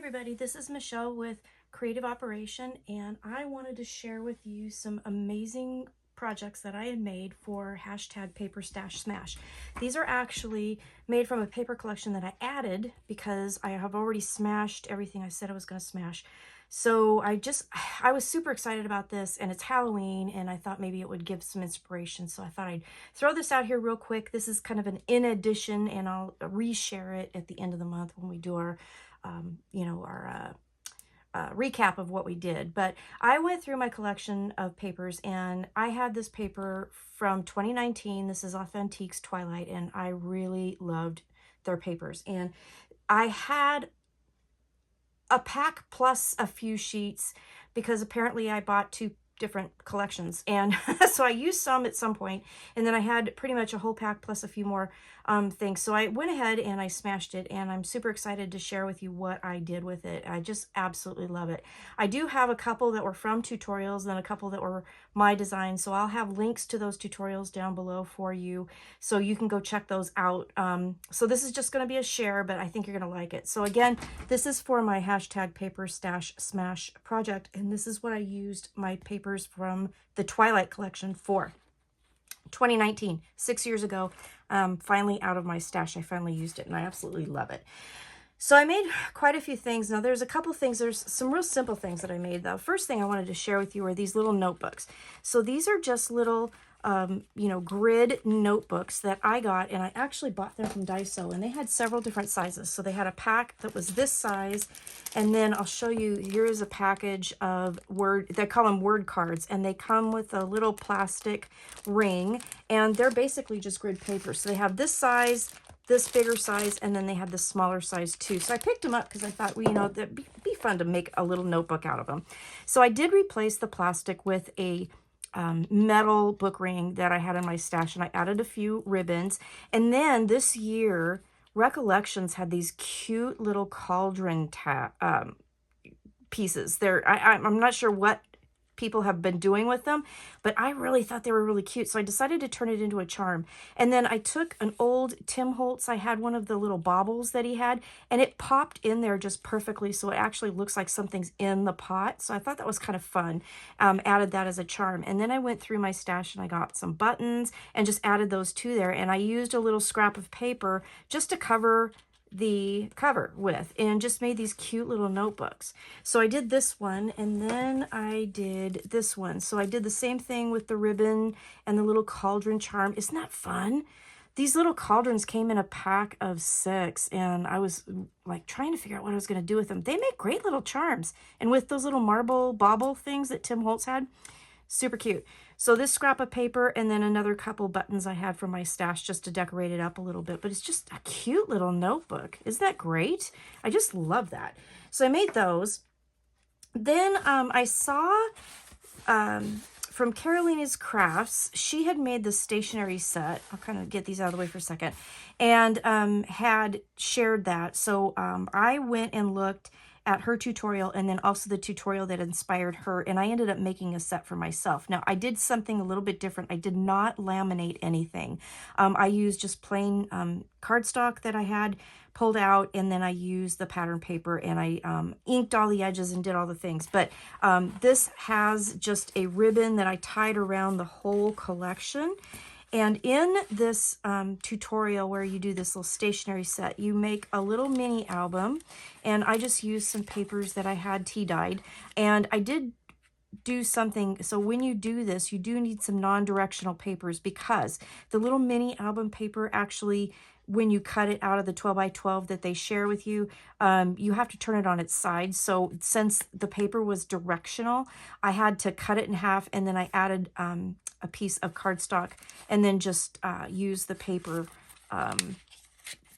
everybody, this is Michelle with Creative Operation, and I wanted to share with you some amazing projects that I had made for hashtag #PaperStashsmash. These are actually made from a paper collection that I added because I have already smashed everything I said I was going to smash. So I was super excited about this, and it's Halloween, and I thought maybe it would give some inspiration. So I thought I'd throw this out here real quick. This is kind of an in addition, and I'll reshare it at the end of the month when we do our recap of what we did. But I went through my collection of papers, and I had this paper from 2019. This is Authentique's Twilight, and I really loved their papers. And I had a pack plus a few sheets because apparently I bought two different collections, and so I used some at some point, and then I had pretty much a whole pack plus a few more things. So I went ahead and I smashed it, and I'm super excited to share with you what I did with it. I just absolutely love it. I do have a couple that were from tutorials and a couple that were my design, so I'll have links to those tutorials down below for you so you can go check those out. So this is just going to be a share, but I think you're going to like it. So again, this is for my hashtag #PaperStashsmash project, and this is what I used my papers from the Twilight collection for. 2019, 6 years ago, finally out of my stash. I finally used it, and I absolutely love it. So I made quite a few things. Now there's a couple things, there's some real simple things that I made. The first thing I wanted to share with you are these little notebooks. So these are just little grid notebooks that I got, and I actually bought them from Daiso, and they had several different sizes. So they had a pack that was this size, and then I'll show you, here is a package of they call them word cards, and they come with a little plastic ring, and they're basically just grid paper. So they have this size, this bigger size, and then they have the smaller size too. So I picked them up because I thought, well, that'd be fun to make a little notebook out of them. So I did replace the plastic with a metal book ring that I had in my stash, and I added a few ribbons. And then this year, Recollections had these cute little cauldron pieces. I'm not sure what people have been doing with them, but I really thought they were really cute, so I decided to turn it into a charm. And then I took an old Tim Holtz. I had one of the little baubles that he had, and it popped in there just perfectly, so it actually looks like something's in the pot. So I thought that was kind of fun. Added that as a charm. And then I went through my stash and I got some buttons and just added those to there, and I used a little scrap of paper just to cover the cover with, and just made these cute little notebooks. So I did this one, and then I did this one. So I did the same thing with the ribbon and the little cauldron charm. Isn't that fun? These little cauldrons came in a pack of 6, and I was like trying to figure out what I was going to do with them. They make great little charms, and with those little marble bauble things that Tim Holtz had, super cute. So this scrap of paper, and then another couple buttons I had from my stash just to decorate it up a little bit. But it's just a cute little notebook. Isn't that great? I just love that. So I made those. Then I saw from Carolina's Crafts, she had made the stationery set. I'll kind of get these out of the way for a second. And had shared that. So I went and looked at her tutorial, and then also the tutorial that inspired her, and I ended up making a set for myself. Now, I did something a little bit different. I did not laminate anything. I used just plain cardstock that I had pulled out, and then I used the pattern paper, and I inked all the edges and did all the things. But this has just a ribbon that I tied around the whole collection. And in this tutorial where you do this little stationery set, you make a little mini album, and I just used some papers that I had tea dyed. And I did do something, so when you do this, you do need some non-directional papers, because the little mini album paper actually, when you cut it out of the 12 by 12 that they share with you, you have to turn it on its side. So since the paper was directional, I had to cut it in half, and then I added a piece of cardstock, and then just use the paper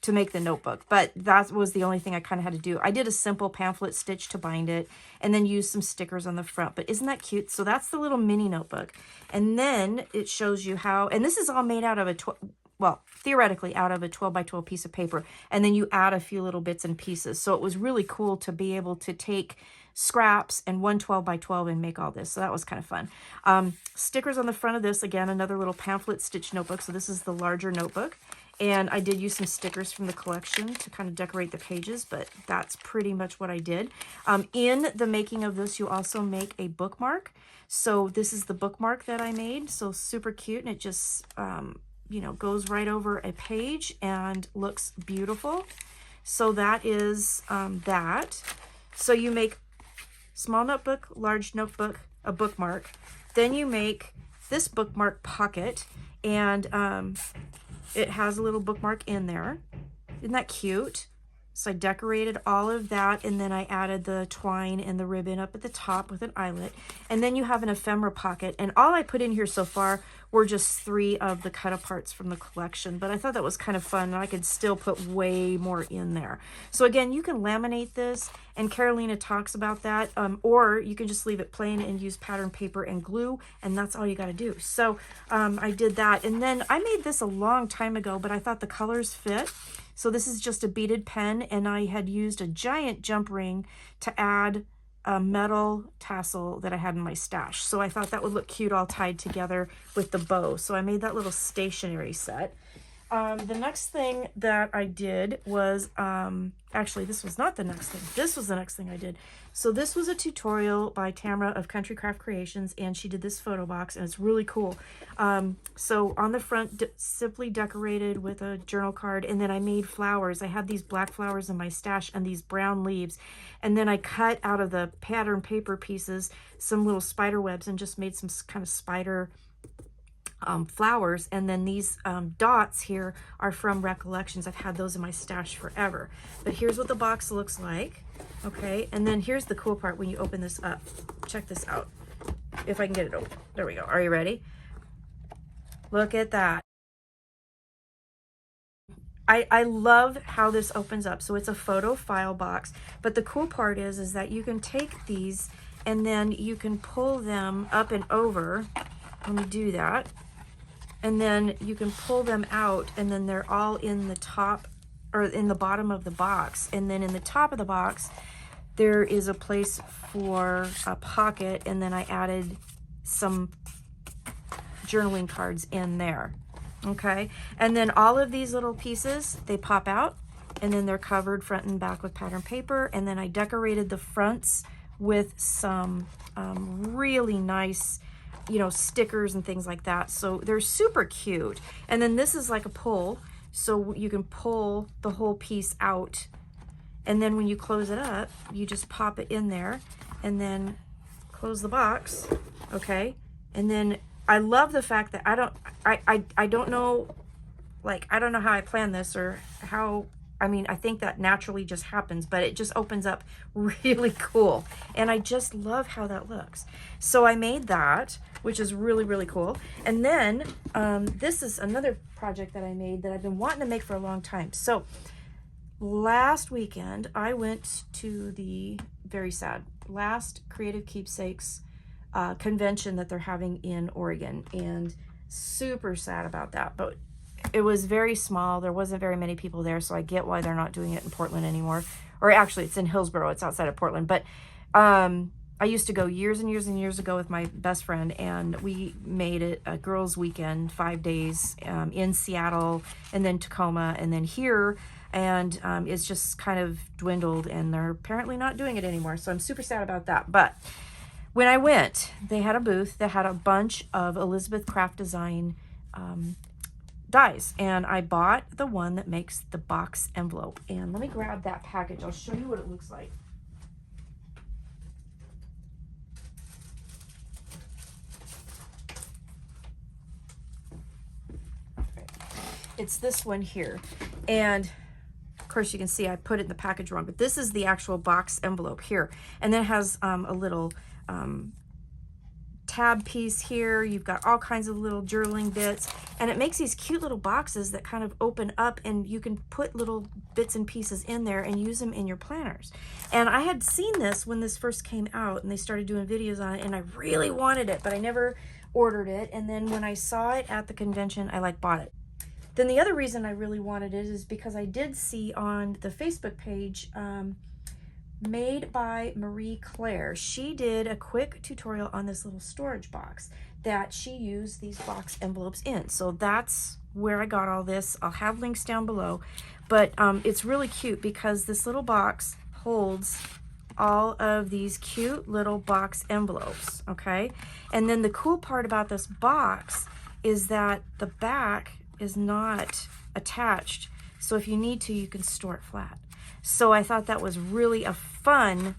to make the notebook. But that was the only thing I kind of had to do. I did a simple pamphlet stitch to bind it, and then use some stickers on the front. But isn't that cute? So that's the little mini notebook. And then it shows you how, and this is all made out of well, theoretically out of a 12 by 12 piece of paper, and then you add a few little bits and pieces. So it was really cool to be able to take scraps and one 12 by 12 and make all this. So that was kind of fun. Stickers on the front of this, again, another little pamphlet stitch notebook. So this is the larger notebook. And I did use some stickers from the collection to kind of decorate the pages, but that's pretty much what I did. In the making of this, you also make a bookmark. So this is the bookmark that I made. So super cute, and it just, you know, goes right over a page and looks beautiful. So that is that. So you make small notebook, large notebook, a bookmark. Then you make this bookmark pocket, and it has a little bookmark in there. Isn't that cute? So I decorated all of that, and then I added the twine and the ribbon up at the top with an eyelet. And then you have an ephemera pocket. And all I put in here so far were just 3 of the cut-aparts from the collection. But I thought that was kind of fun, and I could still put way more in there. So again, you can laminate this, and Carolina talks about that. Or you can just leave it plain and use pattern paper and glue, and that's all you got to do. So I did that. And then I made this a long time ago, but I thought the colors fit. So this is just a beaded pen, and I had used a giant jump ring to add a metal tassel that I had in my stash. So I thought that would look cute all tied together with the bow. So I made that little stationery set. The next thing that I did was, actually this was not the next thing. This was the next thing I did. So this was a tutorial by Tamara of Country Craft Creations, and she did this photo box, and it's really cool. So on the front, simply decorated with a journal card, and then I made flowers. I had these black flowers in my stash and these brown leaves, and then I cut out of the pattern paper pieces some little spider webs and just made some kind of spider flowers. And then these dots here are from Recollections. I've had those in my stash forever. But here's what the box looks like. Okay, and then here's the cool part when you open this up. Check this out. If I can get it open. There we go. Are you ready? Look at that. I love how this opens up. So it's a photo file box. But the cool part is that you can take these and then you can pull them up and over. Let me do that. And then you can pull them out, and then they're all in the top or in the bottom of the box. And then in the top of the box, there is a place for a pocket, and then I added some journaling cards in there. Okay, and then all of these little pieces, they pop out, and then they're covered front and back with pattern paper. And then I decorated the fronts with some really nice, you know, stickers and things like that. So they're super cute. And then this is like a pull, so you can pull the whole piece out, and then when you close it up, you just pop it in there and then close the box. Okay, and then I love the fact that I don't know, like, I don't know how I planned this or how, I mean, I think that naturally just happens, but it just opens up really cool. And I just love how that looks. So I made that, which is really, really cool. And then this is another project that I made that I've been wanting to make for a long time. So last weekend, I went to the, very sad, last Creative Keepsakes convention that they're having in Oregon, and super sad about that. But it was very small. There wasn't very many people there, so I get why they're not doing it in Portland anymore. Or actually, it's in Hillsboro. It's outside of Portland. But I used to go years and years and years ago with my best friend, and we made it a girls' weekend, 5 days in Seattle, and then Tacoma, and then here. And it's just kind of dwindled, and they're apparently not doing it anymore. So I'm super sad about that. But when I went, they had a booth that had a bunch of Elizabeth Craft Design dies, and I bought the one that makes the box envelope. And let me grab that package. I'll show you what it looks like. Okay. It's this one here, and of course you can see I put it in the package wrong, but this is the actual box envelope here, and then it has a little tab piece here. You've got all kinds of little journaling bits, and it makes these cute little boxes that kind of open up, and you can put little bits and pieces in there and use them in your planners. And I had seen this when this first came out, and they started doing videos on it, and I really wanted it, but I never ordered it. And then when I saw it at the convention, I bought it. Then the other reason I really wanted it is because I did see on the Facebook page made by Marie Claire. She did a quick tutorial on this little storage box that she used these box envelopes in. So that's where I got all this. I'll have links down below, but it's really cute because this little box holds all of these cute little box envelopes, okay? And then the cool part about this box is that the back is not attached. So if you need to, you can store it flat. So I thought that was really a fun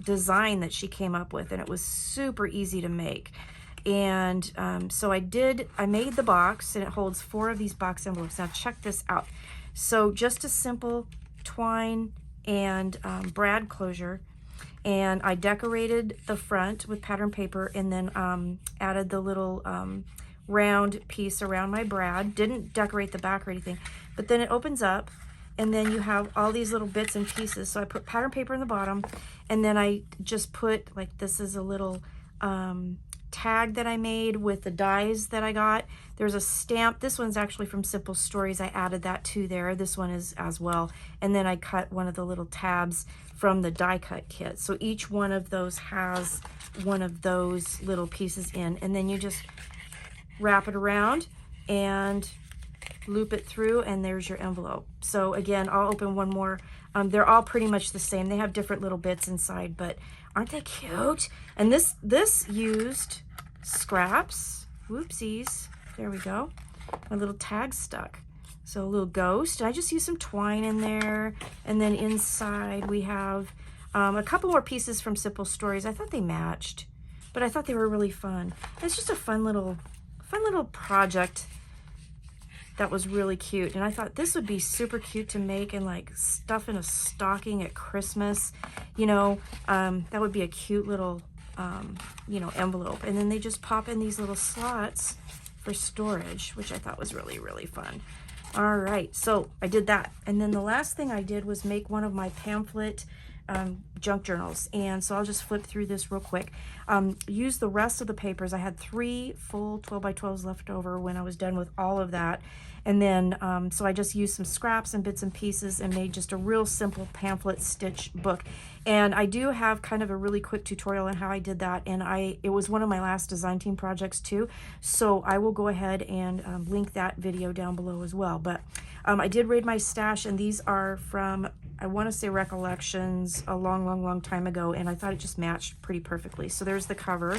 design that she came up with, and it was super easy to make. And so I made the box, and it holds 4 of these box envelopes. Now check this out. So just a simple twine and brad closure, and I decorated the front with pattern paper, and then added the little round piece around my brad. Didn't decorate the back or anything, but then it opens up, and then you have all these little bits and pieces. So I put pattern paper in the bottom, and then I just put, like, this is a little tag that I made with the dies that I got. There's a stamp. This one's actually from Simple Stories. I added that to there. This one is as well. And then I cut one of the little tabs from the die cut kit. So each one of those has one of those little pieces in, and then you just wrap it around and loop it through, and there's your envelope. So again, I'll open one more. They're all pretty much the same. They have different little bits inside, but aren't they cute? And this used scraps. Whoopsies. There we go. My little tag stuck. So a little ghost. I just used some twine in there. And then inside we have a couple more pieces from Simple Stories. I thought they matched, but I thought they were really fun. It's just a fun little project that was really cute. And I thought this would be super cute to make and like stuff in a stocking at Christmas. You know, that would be a cute little, you know, envelope. And then they just pop in these little slots for storage, which I thought was really, really fun. All right, so I did that. And then the last thing I did was make one of my pamphlet junk journals. And so I'll just flip through this real quick. Use the rest of the papers. I had 3 full 12 by 12s left over when I was done with all of that. And then, so I just used some scraps and bits and pieces and made just a real simple pamphlet stitch book. And I do have kind of a really quick tutorial on how I did that. And it was one of my last design team projects too. So I will go ahead and link that video down below as well. But I did raid my stash, and these are from, I want to say, Recollections a long time ago, and I thought it just matched pretty perfectly. So there's the cover,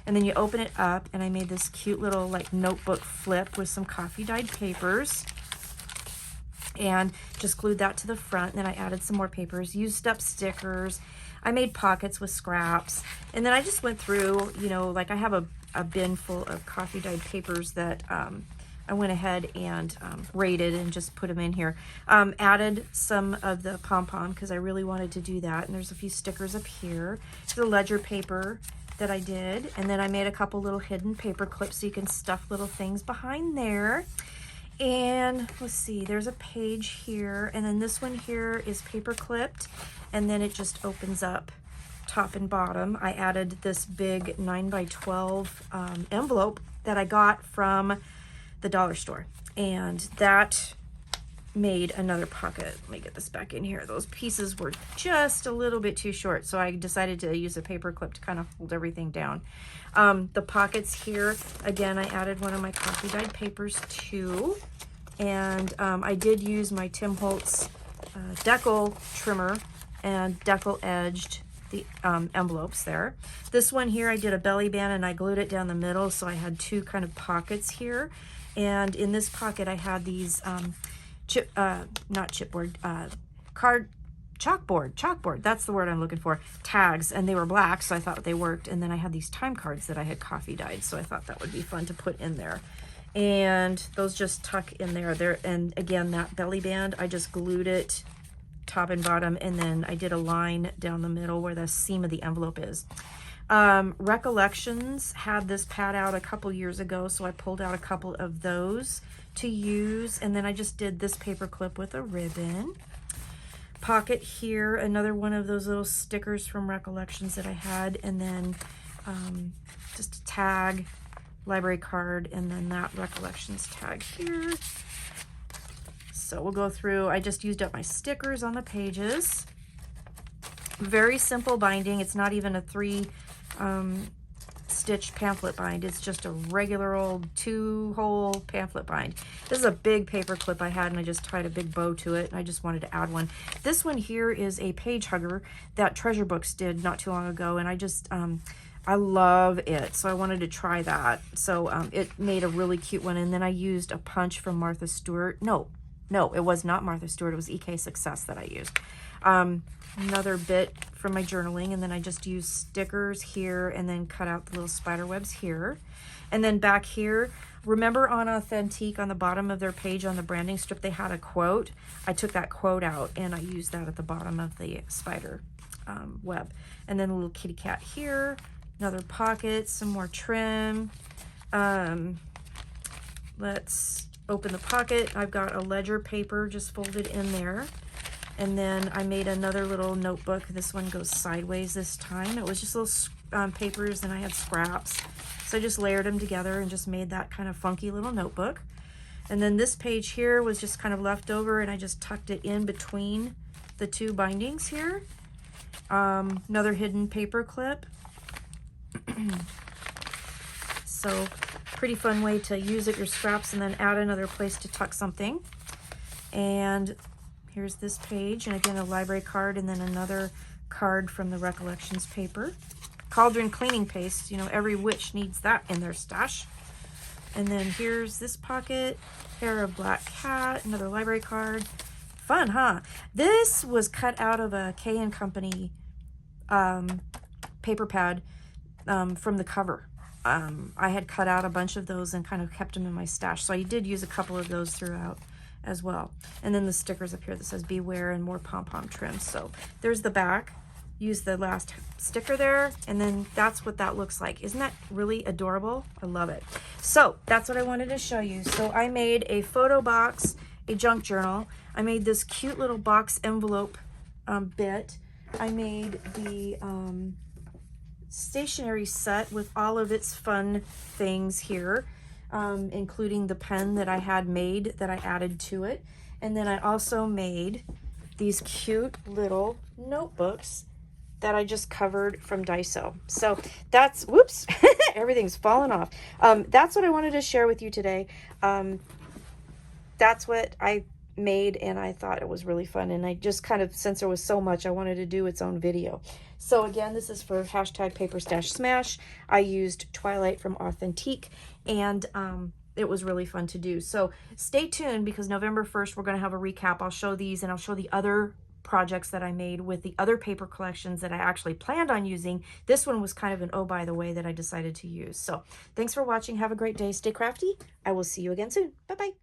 and then you open it up, and I made this cute little like notebook flip with some coffee dyed papers, and just glued that to the front. And then I added some more papers, used up stickers. I made pockets with scraps, and then I just went through, you know, like I have a bin full of coffee dyed papers that I went ahead and rated and just put them in here. Added some of the pom-pom because I really wanted to do that. And there's a few stickers up here. The ledger paper that I did. And then I made a couple little hidden paper clips so you can stuff little things behind there. And let's see, there's a page here. And then this one here is paper clipped. And then it just opens up top and bottom. I added this big 9 by 12 envelope that I got from the dollar store, and that made another pocket. Let me get this back in here. Those pieces were just a little bit too short, so I decided to use a paper clip to kind of hold everything down. The pockets here, again, I added one of my coffee dyed papers too, and I did use my Tim Holtz decal trimmer and decal edged the envelopes there. This one here, I did a belly band and I glued it down the middle, so I had 2 kind of pockets here. And in this pocket, I had these chalkboard, that's the word I'm looking for, tags, and they were black, so I thought they worked. And then I had these time cards that I had coffee dyed, so I thought that would be fun to put in there. And those just tuck in there. And again, that belly band, I just glued it top and bottom, and then I did a line down the middle where the seam of the envelope is. Recollections had this pad out a couple years ago, so I pulled out a couple of those to use, and then I just did this paper clip with a ribbon. Pocket here, another one of those little stickers from Recollections that I had, and then just a tag, library card, and then that Recollections tag here. So we'll go through, I just used up my stickers on the pages. Very simple binding. It's not even a 3 stitch pamphlet bind. It's just a regular old 2-hole pamphlet bind. This is a big paper clip I had, and I just tied a big bow to it, and I just wanted to add one. This one here is a page hugger that Treasure Books did not too long ago, and I just I love it, so I wanted to try that. So it made a really cute one, and then I used a punch from Martha Stewart. No, it was not Martha Stewart. It was EK Success that I used. Another bit from my journaling, and then I just used stickers here and then cut out the little spider webs here. And then back here, remember on Authentique, on the bottom of their page on the branding strip, they had a quote. I took that quote out and I used that at the bottom of the spider web. And then a little kitty cat here, another pocket, some more trim. Let's open the pocket. I've got a ledger paper just folded in there. And then I made another little notebook. This one goes sideways this time. It was just little papers, and I had scraps. So I just layered them together and just made that kind of funky little notebook. And then this page here was just kind of left over, and I just tucked it in between the 2 bindings here. Another hidden paper clip. So pretty fun way to use up your scraps and then add another place to tuck something. And here's this page, and again, a library card, and then another card from the Recollections paper. Cauldron cleaning paste, you know, every witch needs that in their stash. And then here's this pocket, hair of black cat, another library card. Fun, huh? This was cut out of a K & Company paper pad from the cover. I had cut out a bunch of those and kind of kept them in my stash, so I did use a couple of those throughout as well. And then the stickers up here that says beware and more pom-pom trim. So there's the back. Use the last sticker there, and then that's what that looks like. Isn't that really adorable? I love it. So that's what I wanted to show you. So I made a photo box, a junk journal. I made this cute little box envelope bit. I made the stationery set with all of its fun things here. Including the pen that I had made that I added to it. And then I also made these cute little notebooks that I just covered from Daiso. So that's, whoops, everything's fallen off. That's what I wanted to share with you today. That's what I made, and I thought it was really fun. And I just kind of, since there was so much, I wanted to do its own video. So again, this is for hashtag paperstashsmash. I used Twilight from Authentique, and it was really fun to do. So stay tuned, because November 1st, we're going to have a recap. I'll show these, and I'll show the other projects that I made with the other paper collections that I actually planned on using. This one was kind of an oh by the way that I decided to use. So thanks for watching. Have a great day. Stay crafty. I will see you again soon. Bye-bye.